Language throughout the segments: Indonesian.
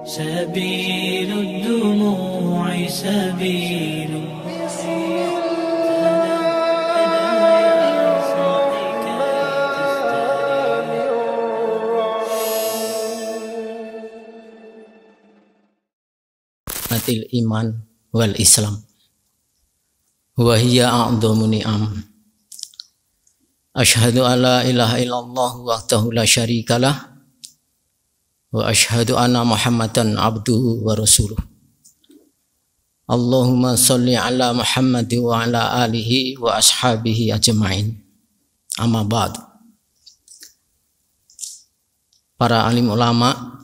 سبيل الدموع سبيل Matil iman wal islam wa hiya a'dhamu ni'am. Asyhadu an la ilaha illallah wahdahu la syarikalah wa asyhadu anna Muhammadan abduhu wa rasuluh. Allahumma sholli ala Muhammad wa ala alihi wa ashabihi ajma'in. Amma ba'd. Para alim ulama,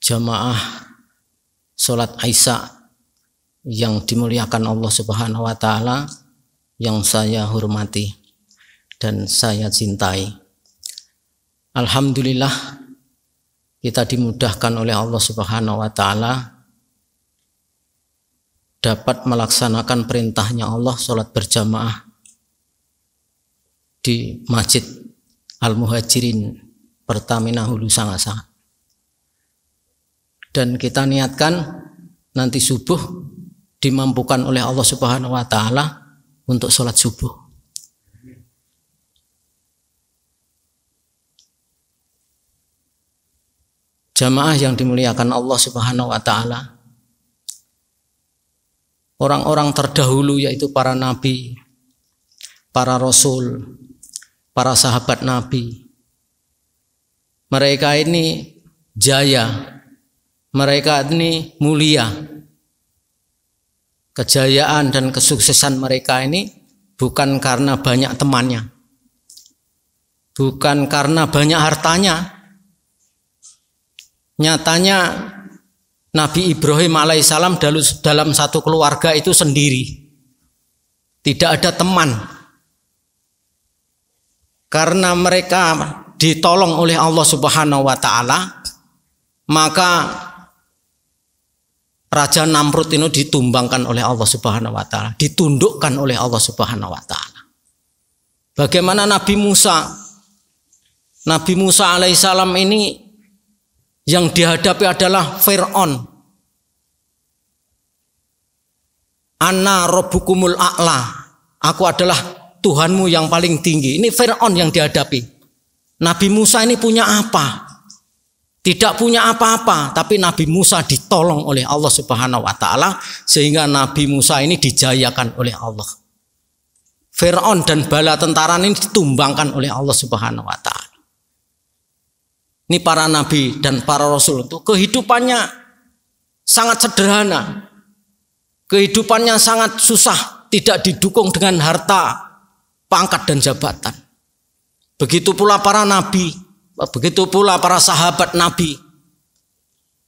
jamaah salat Isya yang dimuliakan Allah Subhanahu wa taala, yang saya hormati dan saya cintai. Alhamdulillah kita dimudahkan oleh Allah Subhanahu wa taala dapat melaksanakan perintahnya Allah salat berjamaah di Masjid Al-Muhajirin Pertamina Hulu Sangasa. Dan kita niatkan nanti subuh dimampukan oleh Allah Subhanahu wa taala untuk sholat subuh. Jamaah yang dimuliakan Allah Subhanahu wa taala, orang-orang terdahulu yaitu para nabi, para rasul, para sahabat nabi, mereka ini jaya, mereka ini mulia. Kejayaan dan kesuksesan mereka ini bukan karena banyak temannya, bukan karena banyak hartanya. Nyatanya Nabi Ibrahim alaihissalam dalam satu keluarga itu sendiri, tidak ada teman. Karena mereka ditolong oleh Allah Subhanahu wa taala, maka Raja Namrud ini ditumbangkan oleh Allah Subhanahu wa taala, ditundukkan oleh Allah Subhanahu wa taala. Bagaimana Nabi Musa? Nabi Musa alaihissalam ini yang dihadapi adalah Fir'aun. Ana rabbukumul a'la. Aku adalah Tuhanmu yang paling tinggi. Ini Fir'aun yang dihadapi. Nabi Musa ini punya apa? Tidak punya apa-apa, tapi Nabi Musa ditolong oleh Allah Subhanahu wa taala sehingga Nabi Musa ini dijayakan oleh Allah. Fir'aun dan bala tentara ini ditumbangkan oleh Allah Subhanahu wa taala. Ini para nabi dan para rasul itu kehidupannya sangat sederhana. Kehidupannya sangat susah, tidak didukung dengan harta, pangkat dan jabatan. Begitu pula para nabi. Begitu pula para sahabat Nabi.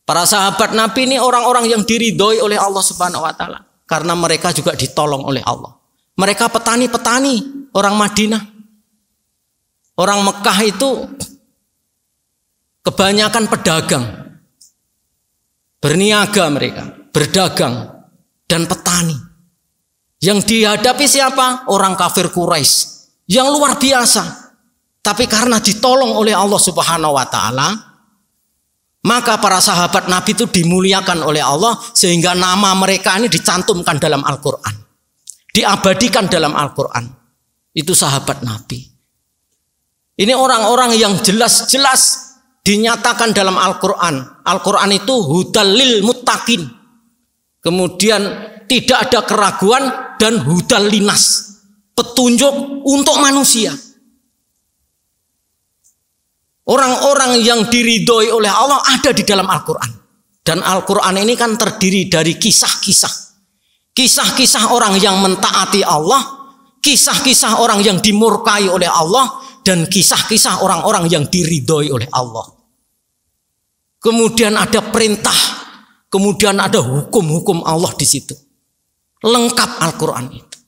Para sahabat Nabi ini orang-orang yang diridhoi oleh Allah Subhanahu wa taala karena mereka juga ditolong oleh Allah. Mereka petani-petani orang Madinah. Orang Mekah itu kebanyakan pedagang. Berniaga mereka, berdagang dan petani. Yang dihadapi siapa? Orang kafir Quraisy yang luar biasa. Tapi karena ditolong oleh Allah Subhanahu wa taala, maka para sahabat Nabi itu dimuliakan oleh Allah sehingga nama mereka ini dicantumkan dalam Al-Qur'an. Diabadikan dalam Al-Qur'an. Itu sahabat Nabi. Ini orang-orang yang jelas-jelas dinyatakan dalam Al-Qur'an. Al-Qur'an itu hudal lil muttaqin. Kemudian tidak ada keraguan dan hudal linas. Petunjuk untuk manusia. Orang-orang yang diridhoi oleh Allah ada di dalam Al-Quran. Dan Al-Quran ini kan terdiri dari kisah-kisah. Kisah-kisah orang yang mentaati Allah, kisah-kisah orang yang dimurkai oleh Allah, dan kisah-kisah orang-orang yang diridhoi oleh Allah. Kemudian ada perintah, kemudian ada hukum-hukum Allah di situ. Lengkap Al-Quran itu.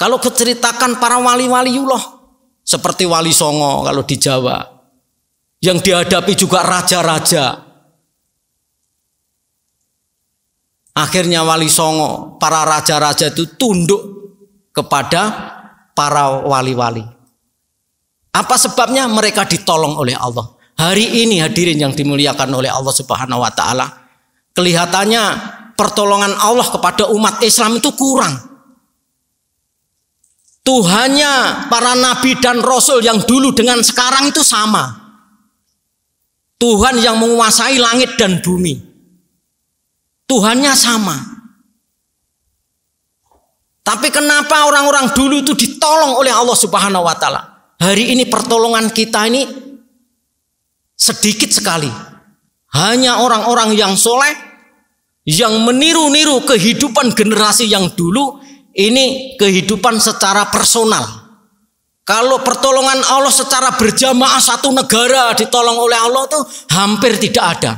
Kalau keceritakan para wali-waliullah, seperti Wali Songo kalau di Jawa, yang dihadapi juga raja-raja. Akhirnya Wali Songo, para raja-raja itu tunduk kepada para wali-wali. Apa sebabnya? Mereka ditolong oleh Allah. Hari ini hadirin yang dimuliakan oleh Allah Subhanahu wa taala, kelihatannya pertolongan Allah kepada umat Islam itu kurang. Tuhannya para nabi dan rasul yang dulu dengan sekarang itu sama. Tuhan yang menguasai langit dan bumi. Tuhannya sama. Tapi kenapa orang-orang dulu itu ditolong oleh Allah Subhanahu wa taala? Hari ini pertolongan kita ini sedikit sekali. Hanya orang-orang yang soleh, yang meniru-niru kehidupan generasi yang dulu, ini kehidupan secara personal. Kalau pertolongan Allah secara berjamaah satu negara ditolong oleh Allah itu hampir tidak ada.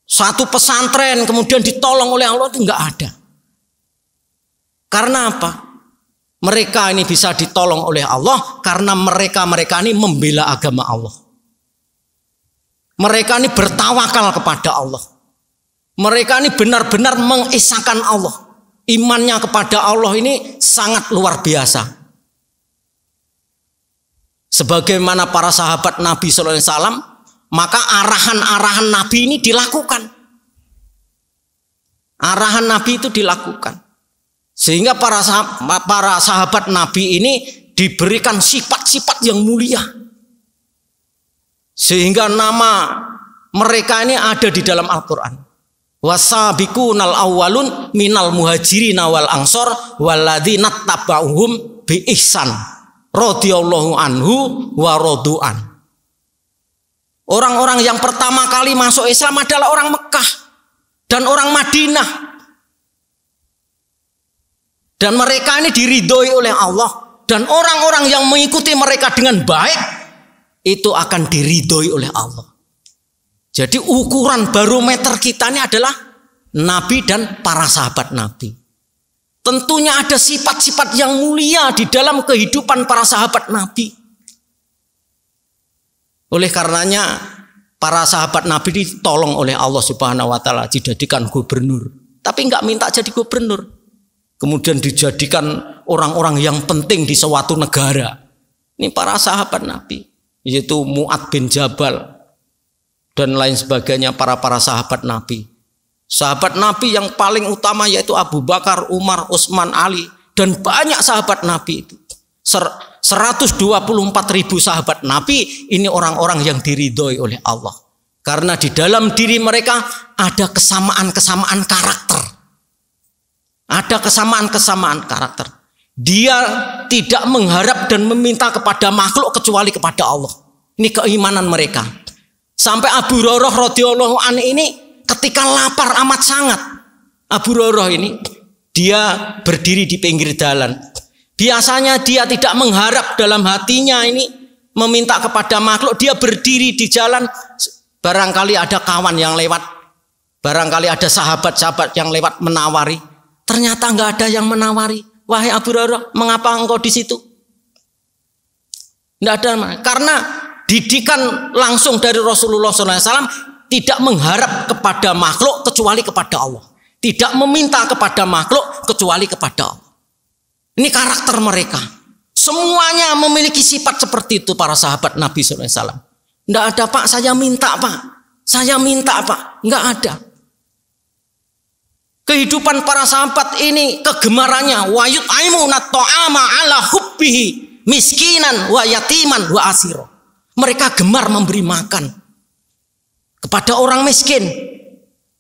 Satu pesantren kemudian ditolong oleh Allah itu enggak ada. Karena apa? Mereka ini bisa ditolong oleh Allah karena mereka ini membela agama Allah. Mereka ini bertawakal kepada Allah. Mereka ini benar-benar mengesahkan Allah. Imannya kepada Allah ini sangat luar biasa. Sebagaimana para sahabat Nabi Sallallahu Alaihi Wasallam, maka arahan-arahan Nabi ini dilakukan. Arahan Nabi itu dilakukan. Sehingga para sahabat Nabi ini diberikan sifat-sifat yang mulia. Sehingga nama mereka ini ada di dalam Al-Quran. Wasabiqunal awwalun minal muhajirin wal ansor walladzina tabauhum bi ihsan radhiyallahu anhu wa radu'an. Orang-orang yang pertama kali masuk Islam adalah orang Mekah dan orang Madinah. Dan mereka ini diridhoi oleh Allah. Dan orang-orang yang mengikuti mereka dengan baik, itu akan diridhoi oleh Allah. Jadi ukuran barometer kita ini adalah Nabi dan para sahabat Nabi. Tentunya ada sifat-sifat yang mulia di dalam kehidupan para sahabat Nabi. Oleh karenanya, para sahabat Nabi ditolong oleh Allah Subhanahu wa taala dijadikan gubernur. Tapi enggak minta jadi gubernur. Kemudian dijadikan orang-orang yang penting di suatu negara. Ini para sahabat Nabi, yaitu Mu'ad bin Jabal dan lain sebagainya, para sahabat Nabi. Sahabat Nabi yang paling utama yaitu Abu Bakar, Umar, Utsman, Ali, dan banyak sahabat Nabi itu. 124.000 sahabat Nabi ini orang-orang yang diridhoi oleh Allah. Karena di dalam diri mereka ada kesamaan-kesamaan karakter. Ada kesamaan-kesamaan karakter. Dia tidak mengharap dan meminta kepada makhluk kecuali kepada Allah. Ini keimanan mereka. Sampai Abu Hurairah radhiyallahu anhu ini ketika lapar amat sangat. Abu Hurairah ini dia berdiri di pinggir jalan. Biasanya dia tidak mengharap dalam hatinya ini meminta kepada makhluk. Dia berdiri di jalan. Barangkali ada kawan yang lewat. Barangkali ada sahabat-sahabat yang lewat menawari. Ternyata nggak ada yang menawari. Wahai Abu Hurairah, mengapa engkau di situ? Nggak ada. Karena didikan langsung dari Rasulullah SAW tidak mengharap kepada makhluk kecuali kepada Allah. Tidak meminta kepada makhluk kecuali kepada Allah. Ini karakter mereka. Semuanya memiliki sifat seperti itu para sahabat Nabi SAW. Nggak ada, Pak, saya minta, Pak. Saya minta, Pak. Nggak ada. Kehidupan para sahabat ini kegemarannya wayut aimunat ta'ama ala hubbihi miskinan wa yatiman wa asiro. Mereka gemar memberi makan kepada orang miskin,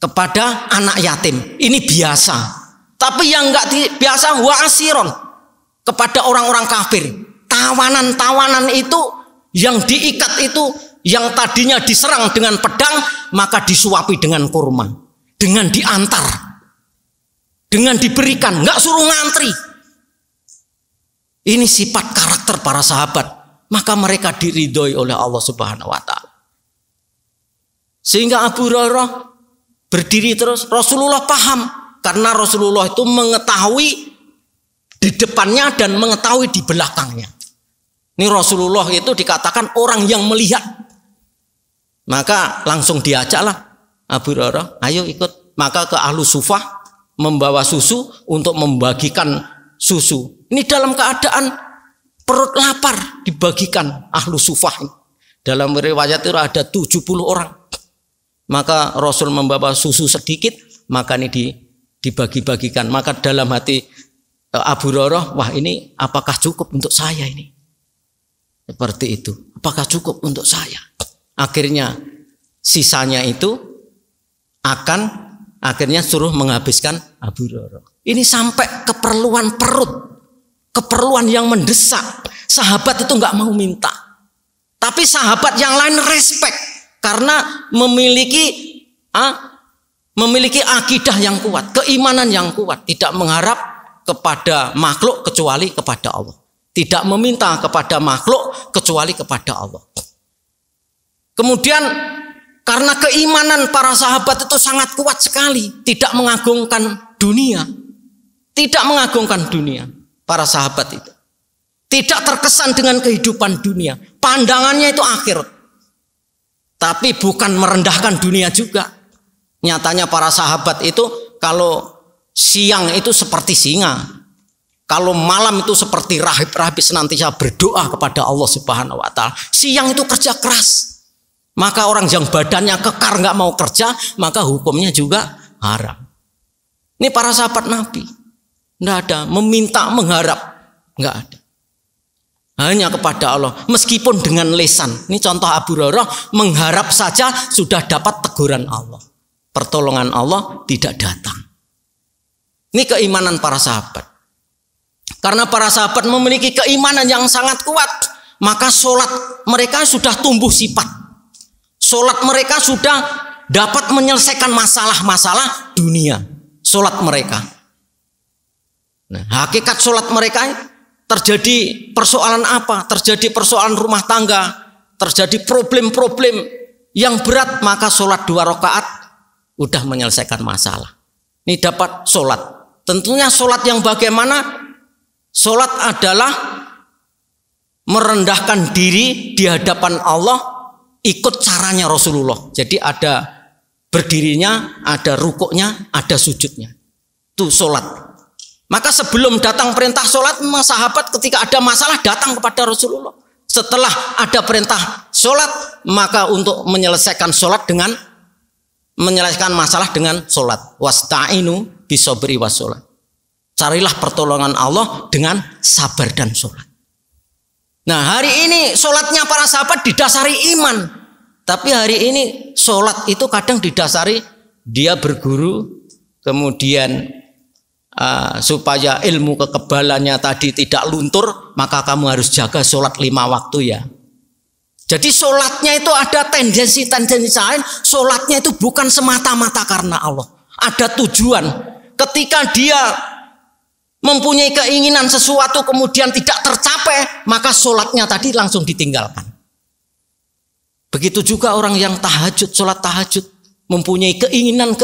kepada anak yatim. Ini biasa. Tapi yang enggak biasa wa asiron, kepada orang-orang kafir. Tawanan-tawanan itu yang diikat itu, yang tadinya diserang dengan pedang, maka disuapi dengan kurma, dengan diantar, dengan diberikan, nggak suruh ngantri. Ini sifat karakter para sahabat. Maka mereka diridhoi oleh Allah Subhanahu wa taala. Sehingga Abu Hurairah berdiri terus. Rasulullah paham, karena Rasulullah itu mengetahui di depannya dan mengetahui di belakangnya. Ini Rasulullah itu dikatakan orang yang melihat. Maka langsung diajaklah Abu Hurairah, ayo ikut. Maka ke ahlu sufah membawa susu untuk membagikan susu. Ini dalam keadaan perut lapar dibagikan ahlu sufah. Dalam riwayat itu ada 70 orang. Maka Rasul membawa susu sedikit, maka ini dibagi-bagikan. Maka dalam hati Abu Hurairah, wah ini apakah cukup untuk saya ini? Seperti itu. Apakah cukup untuk saya? Akhirnya sisanya itu akhirnya suruh menghabiskan Abu Hurairah. Ini sampai keperluan perut, keperluan yang mendesak. Sahabat itu nggak mau minta, tapi sahabat yang lain respect karena memiliki akidah yang kuat, keimanan yang kuat, tidak mengharap kepada makhluk kecuali kepada Allah, tidak meminta kepada makhluk kecuali kepada Allah. Kemudian karena keimanan para sahabat itu sangat kuat sekali, tidak mengagungkan dunia. Tidak mengagungkan dunia. Para sahabat itu tidak terkesan dengan kehidupan dunia. Pandangannya itu akhirat. Tapi bukan merendahkan dunia juga. Nyatanya para sahabat itu kalau siang itu seperti singa. Kalau malam itu seperti rahib-rahib senantiasa berdoa kepada Allah Subhanahu wa taala. Siang itu kerja keras. Maka orang yang badannya kekar nggak mau kerja, maka hukumnya juga haram. Ini para sahabat Nabi, nggak ada meminta mengharap, nggak ada. Hanya kepada Allah, meskipun dengan lisan. Ini contoh Abu Hurairah, mengharap saja sudah dapat teguran Allah, pertolongan Allah tidak datang. Ini keimanan para sahabat. Karena para sahabat memiliki keimanan yang sangat kuat, maka sholat mereka sudah tumbuh sifat. Sholat mereka sudah dapat menyelesaikan masalah-masalah dunia. Sholat mereka. Nah, hakikat sholat mereka terjadi persoalan apa? Terjadi persoalan rumah tangga, terjadi problem-problem yang berat, maka sholat 2 rakaat udah menyelesaikan masalah. Ini dapat sholat. Tentunya sholat yang bagaimana? Sholat adalah merendahkan diri di hadapan Allah, ikut caranya Rasulullah. Jadi ada berdirinya, ada rukuknya, ada sujudnya. Itu sholat. Maka sebelum datang perintah sholat, memang sahabat ketika ada masalah datang kepada Rasulullah. Setelah ada perintah sholat, maka untuk menyelesaikan sholat dengan menyelesaikan masalah dengan sholat. Wasta'inu bisobri washolat. Carilah pertolongan Allah dengan sabar dan sholat. Nah, hari ini sholatnya para sahabat didasari iman. Tapi hari ini sholat itu kadang didasari dia berguru, kemudian supaya ilmu kekebalannya tadi tidak luntur, maka kamu harus jaga sholat 5 waktu ya. Jadi sholatnya itu ada tendensi-tendensi lain. Sholatnya itu bukan semata-mata karena Allah. Ada tujuan. Ketika dia mempunyai keinginan sesuatu kemudian tidak tercapai, maka sholatnya tadi langsung ditinggalkan. Begitu juga orang yang tahajud, sholat tahajud, mempunyai keinginan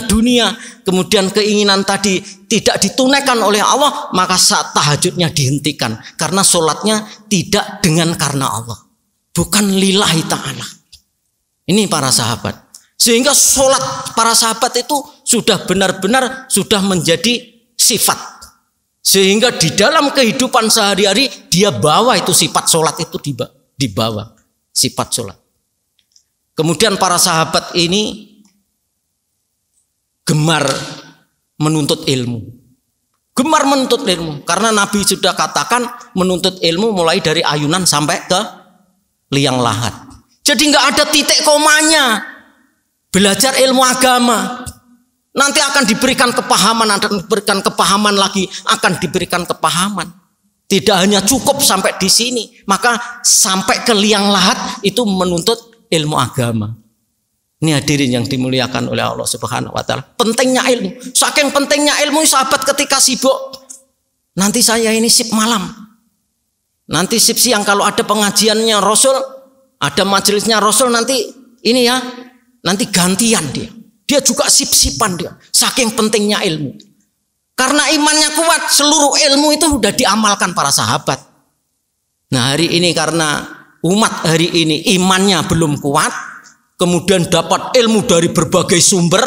dunia, kemudian keinginan tadi tidak ditunaikan oleh Allah, maka saat tahajudnya dihentikan. Karena sholatnya tidak dengan karena Allah, bukan lillahi ta'ala. Ini para sahabat. Sehingga sholat para sahabat itu sudah benar-benar sudah menjadi sifat. Sehingga di dalam kehidupan sehari-hari dia bawa itu sifat sholat itu dibawa sifat sholat. Kemudian para sahabat ini gemar menuntut ilmu. Gemar menuntut ilmu. Karena Nabi sudah katakan menuntut ilmu mulai dari ayunan sampai ke liang lahat. Jadi nggak ada titik komanya. Belajar ilmu agama. Nanti akan diberikan kepahaman, akan diberikan kepahaman lagi, akan diberikan kepahaman. Tidak hanya cukup sampai di sini, maka sampai ke liang lahat itu menuntut ilmu agama. Ini hadirin yang dimuliakan oleh Allah Subhanahu wa taala. Pentingnya ilmu. Saking pentingnya ilmu, sahabat ketika sibuk, nanti saya ini sip malam. Nanti sip siang kalau ada pengajiannya Rasul, ada majelisnya Rasul, nanti ini ya, nanti gantian dia. Dia juga sip-sipan dia. Saking pentingnya ilmu. Karena imannya kuat, seluruh ilmu itu sudah diamalkan para sahabat. Nah, hari ini karena umat hari ini imannya belum kuat, kemudian dapat ilmu dari berbagai sumber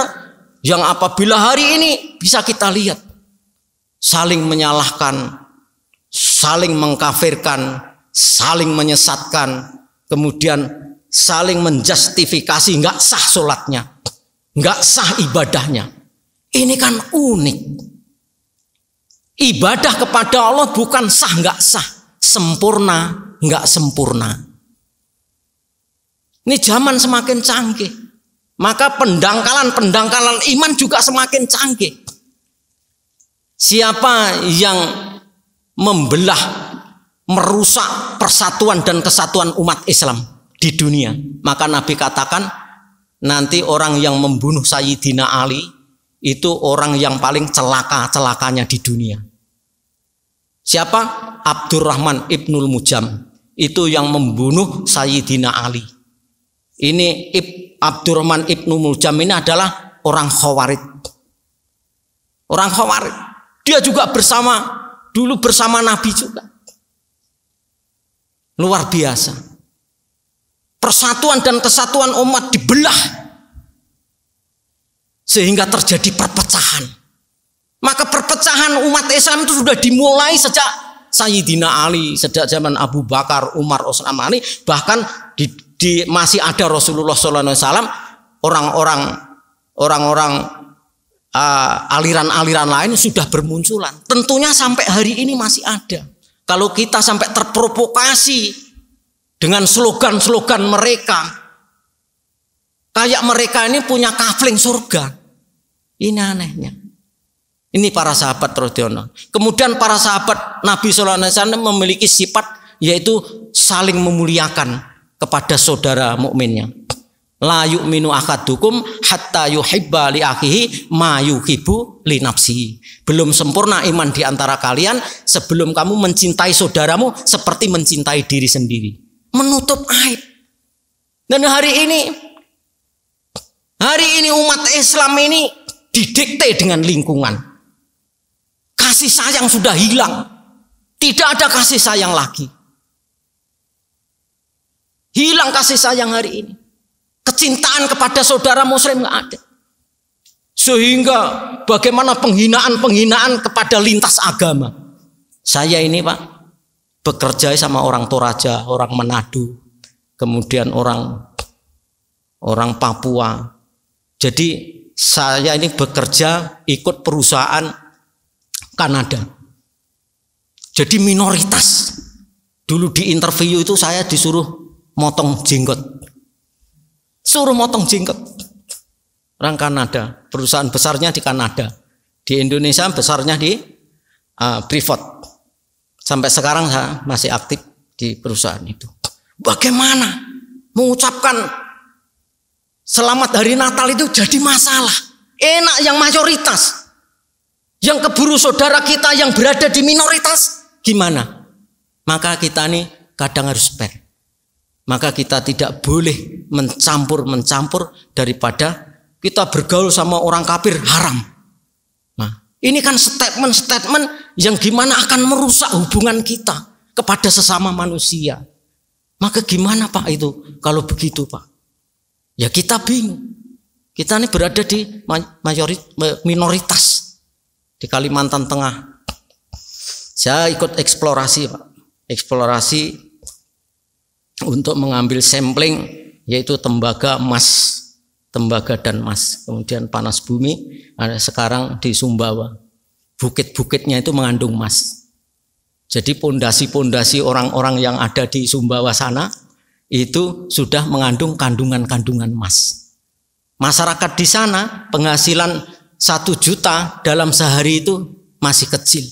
yang apabila hari ini bisa kita lihat saling menyalahkan saling mengkafirkan, saling menyesatkan, kemudian saling menjustifikasi, nggak sah sholatnya, nggak sah ibadahnya. Ini kan unik. Ibadah kepada Allah bukan sah nggak sah, sempurna nggak sempurna. Ini zaman semakin canggih, maka pendangkalan iman juga semakin canggih. Siapa yang membelah, merusak persatuan dan kesatuan umat Islam di dunia, maka Nabi katakan nanti orang yang membunuh Sayyidina Ali itu orang yang paling celakanya di dunia. Siapa? Abdurrahman Ibnul Mujam, itu yang membunuh Sayyidina Ali. Ini Abdurrahman Ibnul Mujam ini adalah orang Khawarij. Orang Khawarij. Dia juga dulu bersama Nabi juga. Luar biasa. Persatuan dan kesatuan umat dibelah. Sehingga terjadi perpecahan. Maka perpecahan umat Islam itu sudah dimulai sejak Sayyidina Ali, sejak zaman Abu Bakar, Umar, Utsman, Ali, bahkan masih ada Rasulullah SAW, orang-orang aliran-aliran lain sudah bermunculan. Tentunya sampai hari ini masih ada. Kalau kita sampai terprovokasi dengan slogan-slogan mereka, kayak mereka ini punya kafling surga. Ini anehnya. Ini para sahabat radhiyallahu. Kemudian para sahabat Nabi SAW memiliki sifat yaitu saling memuliakan kepada saudara mukminnya. La yu'minu ahadukum hatta yuhibba li akhihi ma yuhibbu li nafsihi. Belum sempurna iman di antara kalian sebelum kamu mencintai saudaramu seperti mencintai diri sendiri. Menutup aib. Dan hari ini umat Islam ini didikte dengan lingkungan. Kasih sayang sudah hilang. Tidak ada kasih sayang lagi. Hilang kasih sayang hari ini. Kecintaan kepada saudara muslim nggak ada. Sehingga bagaimana penghinaan kepada lintas agama. Saya ini Pak bekerja sama orang Toraja, orang Manado, kemudian orang Papua. Jadi saya ini bekerja ikut perusahaan Kanada. Jadi minoritas. Dulu di interview itu saya disuruh motong jenggot. Suruh motong jenggot. Orang Kanada, perusahaan besarnya di Kanada. Di Indonesia besarnya di Freeport. Sampai sekarang saya masih aktif di perusahaan itu. Bagaimana mengucapkan selamat hari Natal itu jadi masalah. Enak yang mayoritas. Yang keburu saudara kita yang berada di minoritas gimana? Maka kita nih kadang harus fair. Maka kita tidak boleh mencampur daripada kita bergaul sama orang kafir haram. Nah, ini kan statement yang gimana akan merusak hubungan kita kepada sesama manusia. Maka gimana Pak itu kalau begitu Pak? Ya kita bingung. Kita ini berada di minoritas di Kalimantan Tengah. Saya ikut eksplorasi Pak. Eksplorasi untuk mengambil sampling yaitu tembaga dan emas, kemudian panas bumi. Ada sekarang di Sumbawa, bukit-bukitnya itu mengandung emas. Jadi pondasi-pondasi orang-orang yang ada di Sumbawa sana itu sudah mengandung kandungan emas. Masyarakat di sana penghasilan 1 juta dalam sehari itu masih kecil.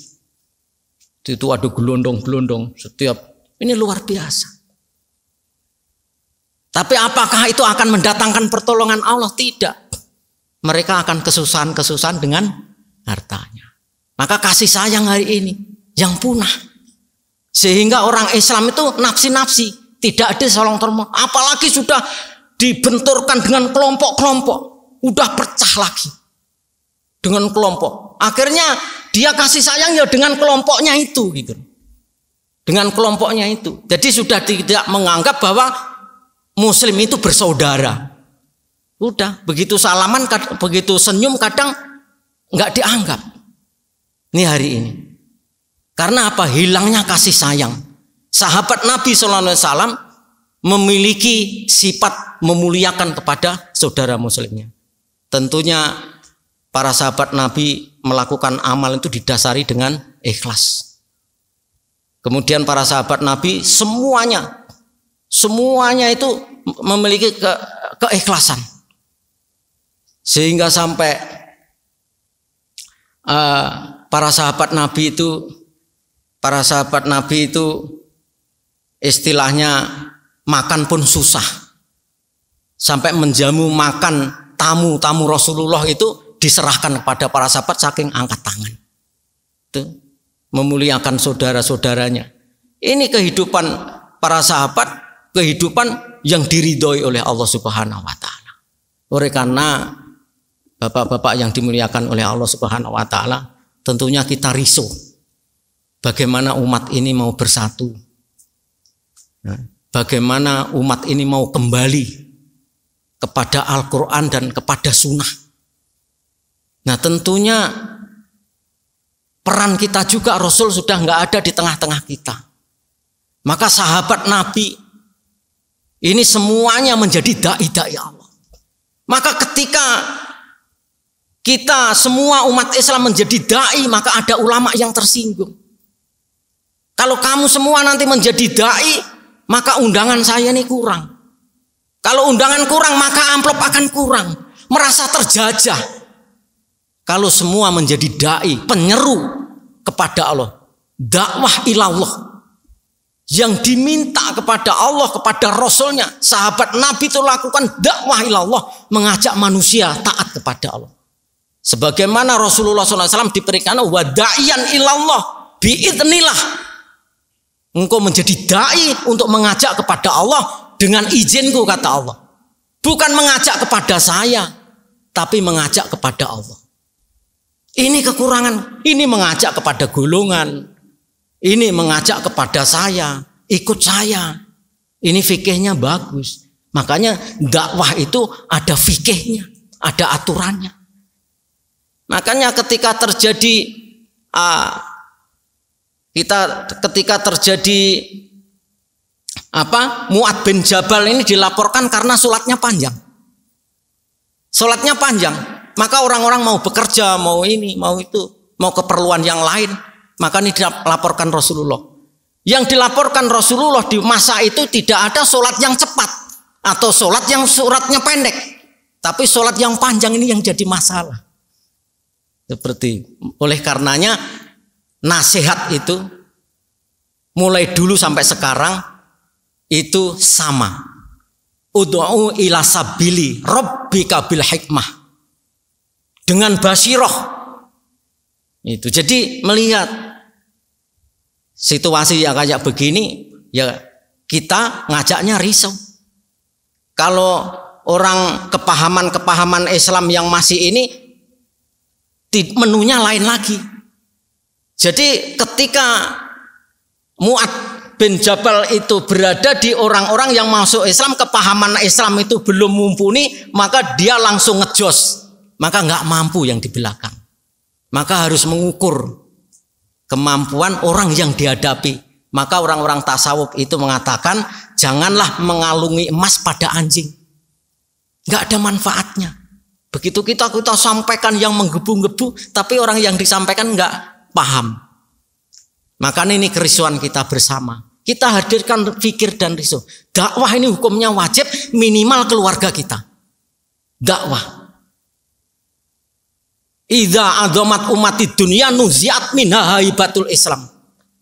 Itu ada gelondong-gelondong setiap, ini luar biasa. Tapi apakah itu akan mendatangkan pertolongan Allah? Tidak. Mereka akan kesusahan dengan hartanya. Maka kasih sayang hari ini yang punah. Sehingga orang Islam itu nafsi-nafsi. Tidak ada tolong termo. Apalagi sudah dibenturkan dengan kelompok-kelompok. Udah pecah lagi. Dengan kelompok. Akhirnya dia kasih sayang ya dengan kelompoknya itu. Gitu. Dengan kelompoknya itu. Jadi sudah tidak menganggap bahwa Muslim itu bersaudara. Udah, begitu salaman, begitu senyum kadang nggak dianggap. Ini hari ini. Karena apa? Hilangnya kasih sayang. Sahabat Nabi SAW memiliki sifat memuliakan kepada saudara muslimnya. Tentunya para sahabat Nabi melakukan amal itu didasari dengan ikhlas. Kemudian para sahabat Nabi semuanya itu memiliki keikhlasan. Sehingga sampai para sahabat Nabi itu istilahnya makan pun susah. Sampai menjamu makan tamu-tamu Rasulullah itu diserahkan kepada para sahabat saking angkat tangan. Itu memuliakan saudara-saudaranya. Ini kehidupan para sahabat, kehidupan yang diridhoi oleh Allah Subhanahu wa taala. Oleh karena bapak-bapak yang dimuliakan oleh Allah Subhanahu wa taala, tentunya kita risau bagaimana umat ini mau bersatu. Bagaimana umat ini mau kembali kepada Al-Quran dan kepada Sunnah. Nah, tentunya peran kita juga, Rasul sudah nggak ada di tengah-tengah kita. Maka sahabat Nabi ini semuanya menjadi dai-dai Allah. Maka ketika kita semua umat Islam menjadi dai, maka ada ulama yang tersinggung. Kalau kamu semua nanti menjadi dai, maka undangan saya ini kurang. Kalau undangan kurang, maka amplop akan kurang. Merasa terjajah. Kalau semua menjadi dai, penyeru kepada Allah, dakwah ilallah, yang diminta kepada Allah, kepada Rasulnya, sahabat Nabi itu lakukan dakwah ilallah, mengajak manusia taat kepada Allah. Sebagaimana Rasulullah SAW diberikan wada'iyan ilallah biidnillah. Engkau menjadi dai untuk mengajak kepada Allah dengan izinku, kata Allah. Bukan mengajak kepada saya, tapi mengajak kepada Allah. Ini kekurangan, ini mengajak kepada golongan, ini mengajak kepada saya, ikut saya. Ini fikihnya bagus. Makanya dakwah itu ada fikihnya, ada aturannya. Makanya ketika terjadi Mu'adz bin Jabal ini dilaporkan karena sholatnya panjang. Sholatnya panjang, maka orang-orang mau bekerja, mau ini, mau itu, mau keperluan yang lain, maka ini dilaporkan Rasulullah. Yang dilaporkan Rasulullah di masa itu tidak ada sholat yang cepat atau sholat yang suratnya pendek, tapi sholat yang panjang ini yang jadi masalah. Seperti oleh karenanya nasihat itu mulai dulu sampai sekarang itu sama. Ud'u ila sabili rabbika bil hikmah, dengan basiroh. Itu jadi melihat situasi yang kayak begini, ya kita ngajaknya risau. Kalau orang kepahaman Islam yang masih ini menunya lain lagi. Jadi ketika Mu'adz bin Jabal itu berada di orang-orang yang masuk Islam, kepahaman Islam itu belum mumpuni, maka dia langsung ngejos, maka nggak mampu yang di belakang. Maka harus mengukur kemampuan orang yang dihadapi. Maka orang-orang tasawuf itu mengatakan, janganlah mengalungi emas pada anjing, nggak ada manfaatnya. Begitu kita sampaikan yang menggebu-gebu, tapi orang yang disampaikan nggak paham. Maka ini kerisauan kita bersama. Kita hadirkan fikir dan risau. Dakwah ini hukumnya wajib, minimal keluarga kita. Dakwah. Idza azamat ummati dunya nuziat minha haibatul Islam.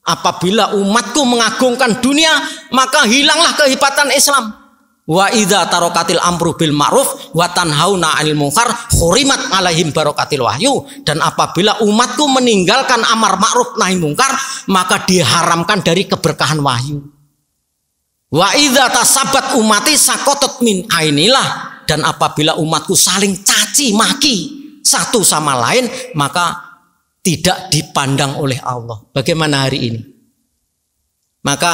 Apabila umatku mengagungkan dunia, maka hilanglah kehebatan Islam. Wa idza tarakatil amru bil ma'ruf wa tanhauna 'anil munkar hurimat 'alaihim barakatil wahyu. Dan apabila umatku meninggalkan amar ma'ruf nahi munkar, maka diharamkan dari keberkahan wahyu. Wa idza tasabat umati sakotot min ainilah. Dan apabila umatku saling caci maki satu sama lain, maka tidak dipandang oleh Allah. Bagaimana hari ini? Maka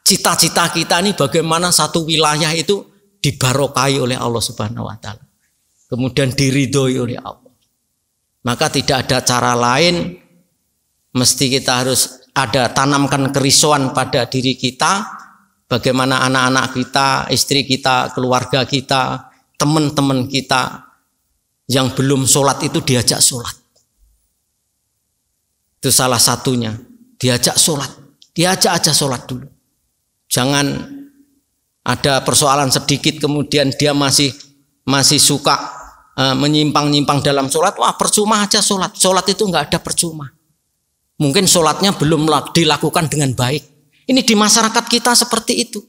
cita-cita kita ini bagaimana satu wilayah itu dibarokai oleh Allah Subhanahu wa taala. Kemudian diridhoi oleh Allah. Maka tidak ada cara lain, mesti kita harus ada tanamkan kerisauan pada diri kita, bagaimana anak-anak kita, istri kita, keluarga kita, teman-teman kita yang belum sholat itu diajak sholat. Itu salah satunya, diajak sholat, diajak aja sholat dulu. Jangan ada persoalan sedikit kemudian dia masih suka menyimpang-nyimpang dalam sholat. Wah, percuma aja sholat. Sholat itu nggak ada percuma. Mungkin sholatnya belum dilakukan dengan baik. Ini di masyarakat kita seperti itu.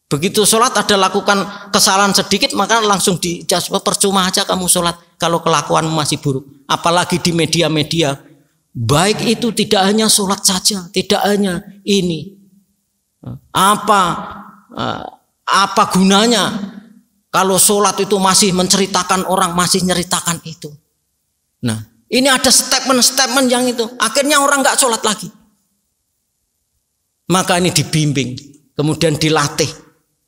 Begitu sholat ada lakukan kesalahan sedikit, maka langsung dijawab, percuma aja kamu sholat kalau kelakuanmu masih buruk. Apalagi di media-media. Baik itu tidak hanya sholat saja, tidak hanya ini. Apa gunanya kalau sholat itu masih menceritakan orang, masih nyeritakan itu. Nah, ini ada statement-statement yang itu. Akhirnya orang nggak sholat lagi. Maka ini dibimbing, kemudian dilatih.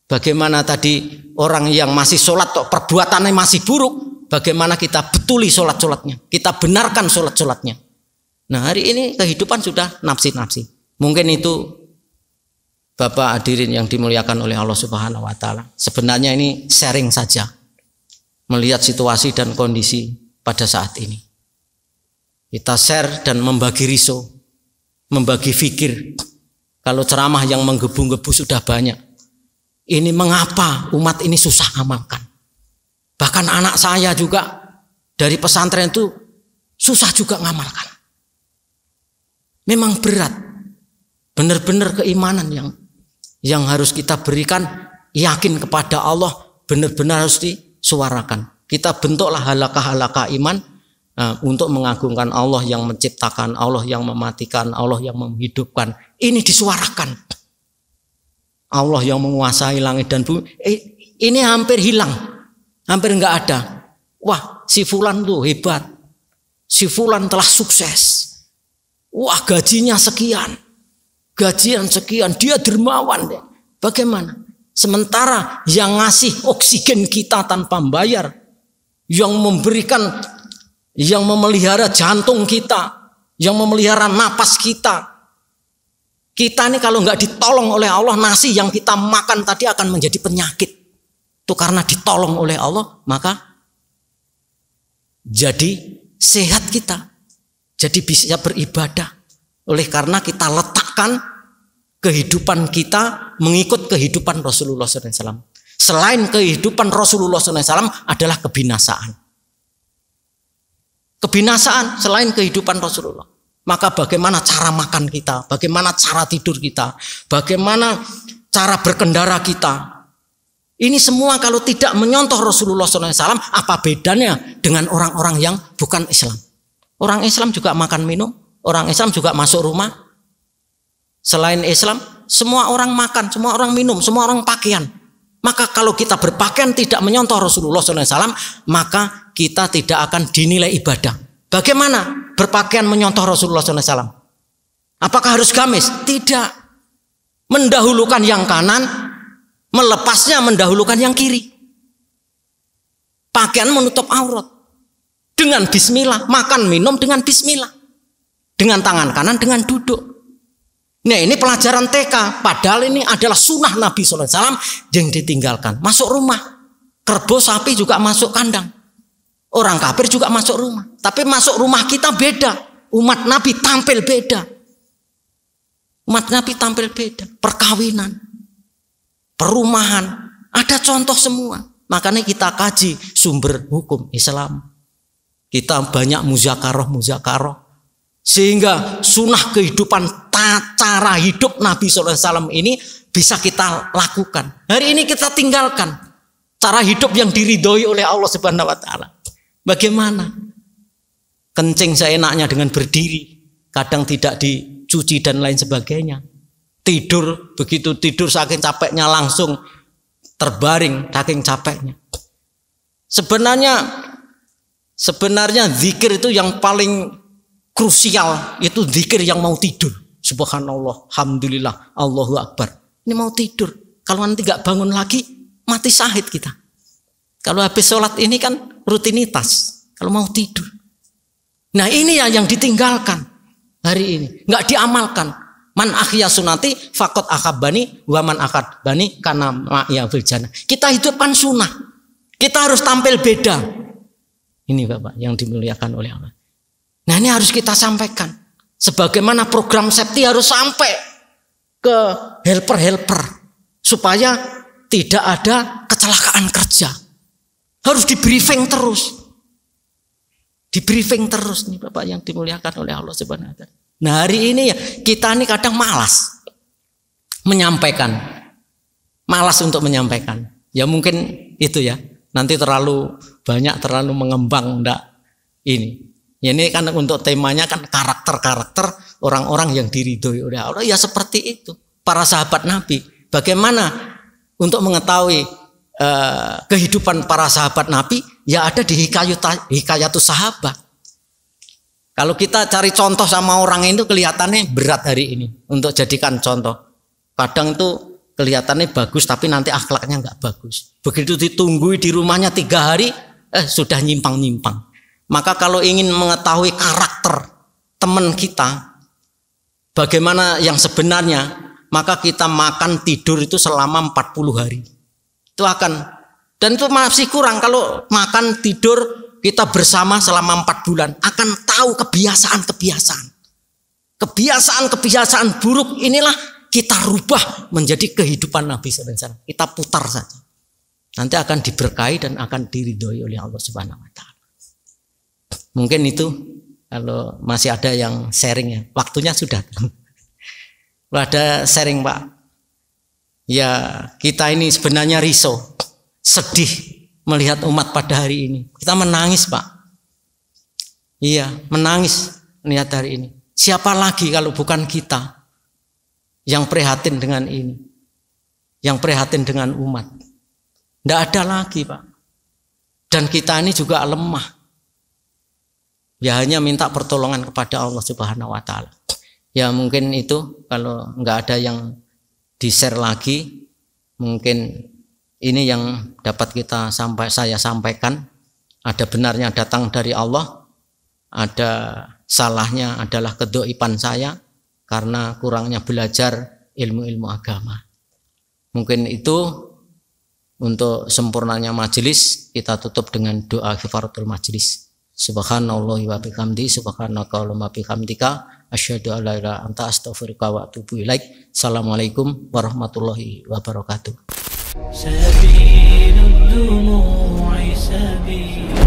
Bagaimana tadi orang yang masih sholat, perbuatannya masih buruk, bagaimana kita betuli sholat-sholatnya, kita benarkan sholat-sholatnya. Nah, hari ini kehidupan sudah nafsi-nafsi. Mungkin itu Bapak hadirin yang dimuliakan oleh Allah Subhanahu wa taala. Sebenarnya ini sharing saja. Melihat situasi dan kondisi pada saat ini. Kita share dan membagi risau, membagi fikir. Kalau ceramah yang menggebu-gebu sudah banyak. Ini mengapa umat ini susah amalkan. Bahkan anak saya juga dari pesantren itu susah juga ngamalkan. Memang berat. Benar-benar keimanan yang harus kita berikan, yakin kepada Allah, benar-benar harus disuarakan. Kita bentuklah halakah-halakah iman untuk mengagungkan Allah yang menciptakan, Allah yang mematikan, Allah yang menghidupkan. Ini disuarakan. Allah yang menguasai langit dan bumi. Ini hampir hilang, hampir enggak ada. Wah, si fulan tuh hebat, si fulan telah sukses. Wah, gajinya sekian. Gajian sekian, dia dermawan deh. Bagaimana? Sementara yang ngasih oksigen kita tanpa bayar, yang memberikan, yang memelihara jantung kita, yang memelihara napas kita. Kita ini kalau nggak ditolong oleh Allah, nasi yang kita makan tadi akan menjadi penyakit. Itu karena ditolong oleh Allah, maka jadi sehat kita. Jadi bisa beribadah. Oleh karena kita letakkan kehidupan kita mengikut kehidupan Rasulullah SAW. Selain kehidupan Rasulullah SAW adalah kebinasaan. Kebinasaan selain kehidupan Rasulullah. Maka bagaimana cara makan kita, bagaimana cara tidur kita, bagaimana cara berkendara kita. Ini semua kalau tidak menyontoh Rasulullah SAW, apa bedanya dengan orang-orang yang bukan Islam? Orang Islam juga makan minum. Orang Islam juga masuk rumah. Selain Islam, semua orang makan, semua orang minum, semua orang pakaian. Maka kalau kita berpakaian tidak menyontoh Rasulullah SAW, maka kita tidak akan dinilai ibadah. Bagaimana berpakaian menyontoh Rasulullah SAW? Apakah harus gamis? Tidak. Mendahulukan yang kanan, melepasnya mendahulukan yang kiri. Pakaian menutup aurat. Dengan bismillah, makan minum dengan bismillah. Dengan tangan kanan, dengan duduk. Nah, ini pelajaran TK. Padahal ini adalah sunnah Nabi SAW yang ditinggalkan. Masuk rumah. Kerbau sapi juga masuk kandang. Orang kafir juga masuk rumah. Tapi masuk rumah kita beda. Umat Nabi tampil beda. Umat Nabi tampil beda. Perkawinan. Perumahan. Ada contoh semua. Makanya kita kaji sumber hukum Islam. Kita banyak muzakaroh. Sehingga sunnah kehidupan, cara hidup Nabi SAW ini bisa kita lakukan. Hari ini kita tinggalkan cara hidup yang diridhoi oleh Allah Subhanahu wa taala. Bagaimana? Kencing seenaknya dengan berdiri, kadang tidak dicuci dan lain sebagainya. Tidur, begitu tidur saking capeknya langsung terbaring saking capeknya. Sebenarnya zikir itu yang paling krusial, itu zikir yang mau tidur. Subhanallah, alhamdulillah, Allahu Akbar. Ini mau tidur. Kalau nanti gak bangun lagi, mati syahid kita. Kalau habis sholat ini kan rutinitas. Kalau mau tidur. Nah, ini yang ditinggalkan. hari ini. Nggak diamalkan. Man akhya sunati fakot akabani wa man akadbani kana ma'ya fil jannah. Kita hidupkan sunnah. Kita harus tampil beda. Ini Bapak yang dimuliakan oleh Allah. Nah ini harus kita sampaikan. Sebagaimana program Septi harus sampai ke helper-helper. Supaya tidak ada kecelakaan kerja. Harus di briefing terus. Di briefing terus nih Bapak yang dimuliakan oleh Allah Subhanahu wa taala. Nah hari ini ya kita ini kadang malas menyampaikan. Malas untuk menyampaikan. Ya mungkin itu ya. Nanti terlalu banyak, terlalu mengembang enggak ini. Ya ini kan untuk temanya kan karakter-karakter orang-orang yang diridhoi oleh Allah. Ya seperti itu. Para sahabat Nabi. Bagaimana untuk mengetahui kehidupan para sahabat Nabi? Ya ada di hikayatus sahabat. Kalau kita cari contoh sama orang itu kelihatannya berat hari ini. Untuk jadikan contoh. Kadang itu kelihatannya bagus tapi nanti akhlaknya nggak bagus. Begitu ditunggu di rumahnya 3 hari, sudah nyimpang-nyimpang. Maka kalau ingin mengetahui karakter teman kita, bagaimana yang sebenarnya, maka kita makan tidur itu selama 40 hari. Itu akan, dan itu masih kurang kalau makan tidur kita bersama selama 4 bulan. Akan tahu kebiasaan-kebiasaan. Kebiasaan-kebiasaan buruk inilah kita rubah menjadi kehidupan Nabi SAW. Kita putar saja. Nanti akan diberkahi dan akan diridhoi oleh Allah Subhanahu wa taala. Mungkin itu kalau masih ada yang sharing ya. Waktunya sudah. Ada sharing Pak. Ya kita ini sebenarnya risau. Sedih melihat umat pada hari ini. Kita menangis Pak. Iya menangis melihat hari ini. Siapa lagi kalau bukan kita yang prihatin dengan ini. Yang prihatin dengan umat. Tidak ada lagi Pak. Dan kita ini juga lemah. Ya hanya minta pertolongan kepada Allah Subhanahu wa taala. Ya mungkin itu kalau nggak ada yang di-share lagi, mungkin ini yang dapat saya sampaikan. Ada benarnya datang dari Allah, ada salahnya adalah kedoipan saya karena kurangnya belajar ilmu-ilmu agama. Mungkin itu untuk sempurnanya majelis, kita tutup dengan doa kifaratul majelis. Subhanallahi wa bihamdi, subhanaka wa bihamdika, asyhadu an la ilaha illa anta, astaghfiruka wa atubu ilaik. Assalamualaikum warahmatullahi wabarakatuh. سبيل الدموع سبيل